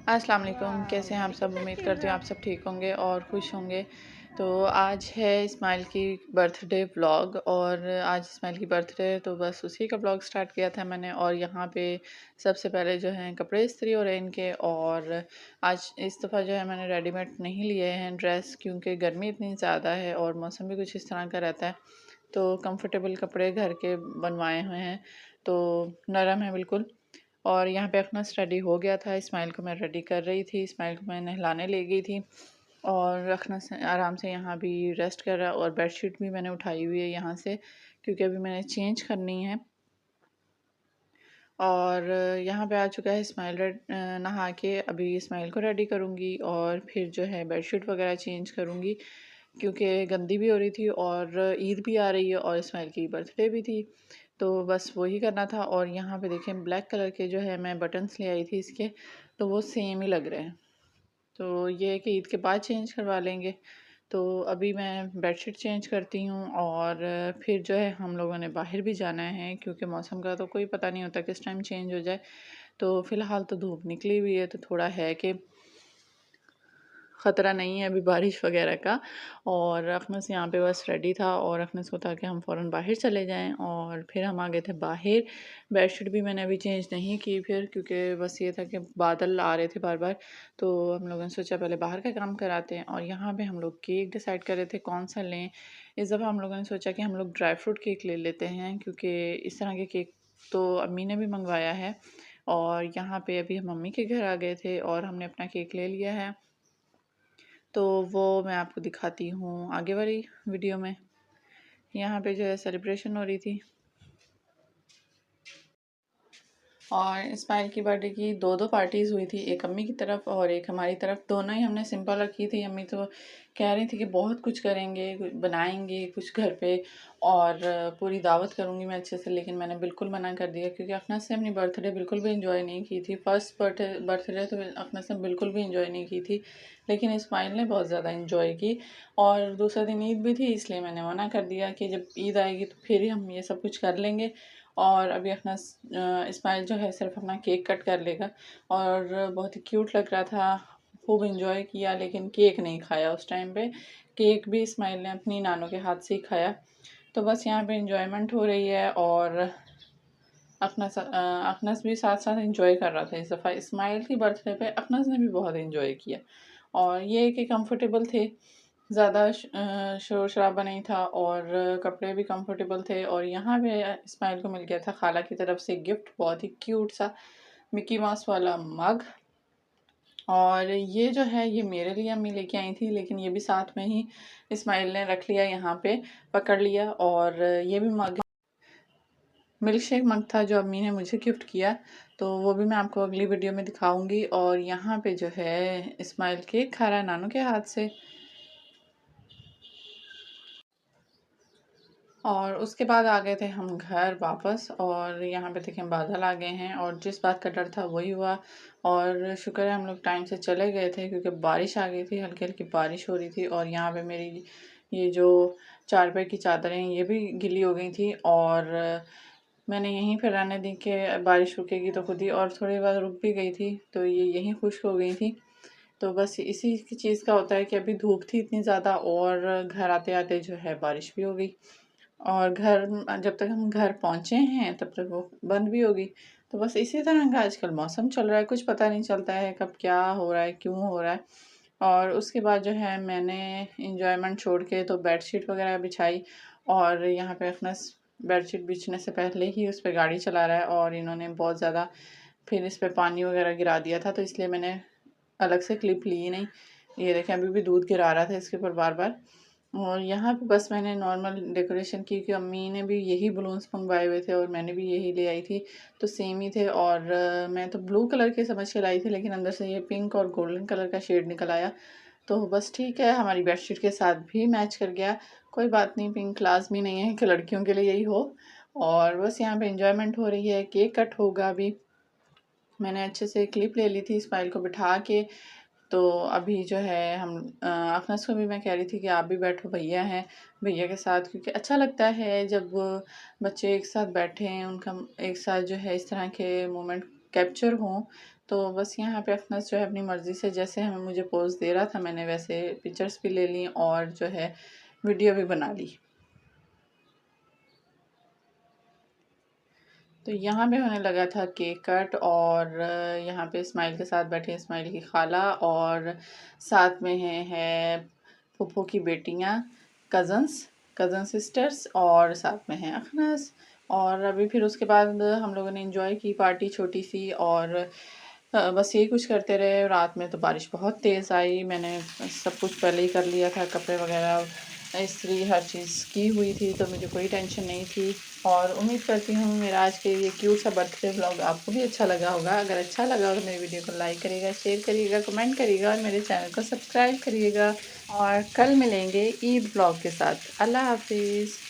अस्सलाम वालेकुम, कैसे हैं आप सब। उम्मीद करती हूँ आप सब ठीक होंगे और खुश होंगे। तो आज है इस्माइल की बर्थडे व्लॉग और आज इस्माइल की बर्थडे तो बस उसी का व्लॉग स्टार्ट किया था मैंने। और यहाँ पे सबसे पहले जो है कपड़े इस्त्री हो रहे हैं इनके। और आज इस दफ़ा जो है मैंने रेडीमेड नहीं लिए हैं ड्रेस, क्योंकि गर्मी इतनी ज़्यादा है और मौसम भी कुछ इस तरह का रहता है, तो कंफर्टेबल कपड़े घर के बनवाए हुए हैं, तो नरम है बिल्कुल। और यहाँ पे अखनस रेडी हो गया था, इस्माइल को मैं रेडी कर रही थी, इस्माइल को मैं नहलाने ले गई थी और अखनस आराम से यहाँ भी रेस्ट कर रहा है। और बेडशीट भी मैंने उठाई हुई है यहाँ से, क्योंकि अभी मैंने चेंज करनी है। और यहाँ पे आ चुका है इस्माइल नहा के। अभी इस्माइल को रेडी करूँगी और फिर जो है बेडशीट वगैरह चेंज करूँगी, क्योंकि गंदी भी हो रही थी और ईद भी आ रही है और इस्माइल की बर्थडे भी थी, तो बस वही करना था। और यहाँ पे देखें ब्लैक कलर के जो है मैं बटन्स ले आई थी इसके, तो वो सेम ही लग रहे हैं, तो ये है कि ईद के बाद चेंज करवा लेंगे। तो अभी मैं बेडशीट चेंज करती हूँ और फिर जो है हम लोगों ने बाहर भी जाना है, क्योंकि मौसम का तो कोई पता नहीं होता किस टाइम चेंज हो जाए। तो फ़िलहाल तो धूप निकली हुई है, तो थोड़ा है कि ख़तरा नहीं है अभी बारिश वगैरह का। और अखनस यहाँ पे बस रेडी था और अखनस को था कि हम फ़ौरन बाहर चले जाएं, और फिर हम आ गए थे बाहर। बेडशीट भी मैंने अभी चेंज नहीं की फिर, क्योंकि बस ये था कि बादल आ रहे थे बार बार, तो हम लोगों ने सोचा पहले बाहर का काम कराते हैं। और यहाँ पे हम लोग केक डिसाइड कर रहे थे कौन सा लें। इस दफ़ा हम लोगों ने सोचा कि हम लोग ड्राई फ्रूट केक ले लेते हैं, क्योंकि इस तरह के केक तो अम्मी ने भी मंगवाया है। और यहाँ पे अभी हम मम्मी के घर आ गए थे और हमने अपना केक ले लिया है, तो वो मैं आपको दिखाती हूँ आगे वाली वीडियो में। यहाँ पे जो है सेलिब्रेशन हो रही थी और इस्माइल की बर्थडे की दो दो पार्टीज़ हुई थी, एक अम्मी की तरफ और एक हमारी तरफ। दोनों ही हमने सिंपल रखी थी। अम्मी तो कह रही थी कि बहुत कुछ करेंगे, बनाएंगे कुछ घर पे और पूरी दावत करूँगी मैं अच्छे से, लेकिन मैंने बिल्कुल मना कर दिया, क्योंकि अखनस से अपनी बर्थडे बिल्कुल भी इंजॉय नहीं की थी। फर्स्ट बर्थडे तो अखनस ने बिल्कुल भी इंजॉय नहीं की थी, लेकिन इस्माइल ने बहुत ज़्यादा इंजॉय की। और दूसरा दिन ईद भी थी, इसलिए मैंने मना कर दिया कि जब ईद आएगी तो फिर ही हम ये सब कुछ कर लेंगे। और अभी अपना इस्माइल जो है सिर्फ अपना केक कट कर लेगा, और बहुत ही क्यूट लग रहा था, खूब इंजॉय किया, लेकिन केक नहीं खाया उस टाइम पे। केक भी इस्माइल ने अपनी नानों के हाथ से ही खाया। तो बस यहाँ पे इंजॉयमेंट हो रही है और अखनस भी साथ साथ इंजॉय कर रहा था। इस दफ़ा इस्माइल की बर्थडे पे अखनस ने भी बहुत इंजॉय किया, और ये कि कंफर्टेबल थे, ज़्यादा शोर शराबा नहीं था और कपड़े भी कंफर्टेबल थे। और यहाँ पे इस्माइल को मिल गया था खाला की तरफ से गिफ्ट, बहुत ही क्यूट सा मिकी माउस वाला मग। और ये जो है ये मेरे लिए अम्मी लेके आई थी, लेकिन ये भी साथ में ही इस्माइल ने रख लिया, यहाँ पे पकड़ लिया। और ये भी मग मिल्क शेक मग था जो अम्मी ने मुझे गिफ्ट किया, तो वो भी मैं आपको अगली वीडियो में दिखाऊंगी। और यहाँ पे जो है इस्माइल केक खा रहा है नानू के हाथ से। और उसके बाद आ गए थे हम घर वापस, और यहाँ पे देखें बादल आ गए हैं और जिस बात का डर था वही हुआ। और शुक्र है हम लोग टाइम से चले गए थे, क्योंकि बारिश आ गई थी, हल्की हल्की बारिश हो रही थी। और यहाँ पे मेरी ये जो चारपाई की चादरें हैं ये भी गीली हो गई थी, और मैंने यहीं पर रहने दी कि बारिश रुकेगी तो खुद ही, और थोड़ी बार रुक भी गई थी तो ये यहीं खुश्क हो गई थी। तो बस इसी की चीज़ का होता है कि अभी धूप थी इतनी ज़्यादा और घर आते आते जो है बारिश भी हो गई, और घर जब तक हम घर पहुँचे हैं तब तक वो बंद भी होगी। तो बस इसी तरह का आजकल मौसम चल रहा है, कुछ पता नहीं चलता है कब क्या हो रहा है, क्यों हो रहा है। और उसके बाद जो है मैंने इंजॉयमेंट छोड़ के तो बेडशीट वगैरह बिछाई, और यहाँ पे अपना बेडशीट बिछने से पहले ही उस पर गाड़ी चला रहा है और इन्होंने बहुत ज़्यादा फिर इस पर पानी वगैरह गिरा दिया था, तो इसलिए मैंने अलग से क्लिप ली नहीं। ये देखें अभी भी दूध गिरा रहा था इसके ऊपर बार बार। और यहाँ पे बस मैंने नॉर्मल डेकोरेशन की, कि अम्मी ने भी यही बलून्स मंगवाए हुए थे और मैंने भी यही ले आई थी, तो सेम ही थे। और मैं तो ब्लू कलर के समझ के लाई थी, लेकिन अंदर से ये पिंक और गोल्डन कलर का शेड निकल आया, तो बस ठीक है, हमारी बेडशीट के साथ भी मैच कर गया। कोई बात नहीं, पिंक लाजमी नहीं है कि लड़कियों के लिए यही हो। और बस यहाँ पे इंजॉयमेंट हो रही है, केक कट होगा अभी। मैंने अच्छे से क्लिप ले ली थी इस फाइल को बिठा के, तो अभी जो है हम अखनस को भी मैं कह रही थी कि आप भी बैठो, भैया हैं, भैया के साथ, क्योंकि अच्छा लगता है जब बच्चे एक साथ बैठे हैं, उनका एक साथ जो है इस तरह के मोमेंट कैप्चर हों, तो बस यहाँ पे अखनस जो है अपनी मर्ज़ी से जैसे हमें मुझे पोज़ दे रहा था मैंने वैसे पिक्चर्स भी ले ली और जो है वीडियो भी बना ली। तो यहाँ पे होने लगा था केक कट और यहाँ पे इस्माइल के साथ बैठे इस्माइल की खाला और साथ में है फूफो की बेटियाँ, कज़न सिस्टर्स और साथ में है अखनस। और अभी फिर उसके बाद हम लोगों ने एंजॉय की पार्टी छोटी सी और बस यही कुछ करते रहे। रात में तो बारिश बहुत तेज़ आई, मैंने सब कुछ पहले ही कर लिया था, कपड़े वगैरह इस्त्री हर चीज़ की हुई थी तो मुझे कोई टेंशन नहीं थी। और उम्मीद करती हूँ मेरा आज के ये क्यूट सा बर्थडे व्लॉग आपको भी अच्छा लगा होगा। अगर अच्छा लगा हो तो मेरी वीडियो को लाइक करिएगा, शेयर करिएगा, कमेंट करिएगा और मेरे चैनल को सब्सक्राइब करिएगा। और कल मिलेंगे ईद व्लॉग के साथ। अल्लाह हाफिज़।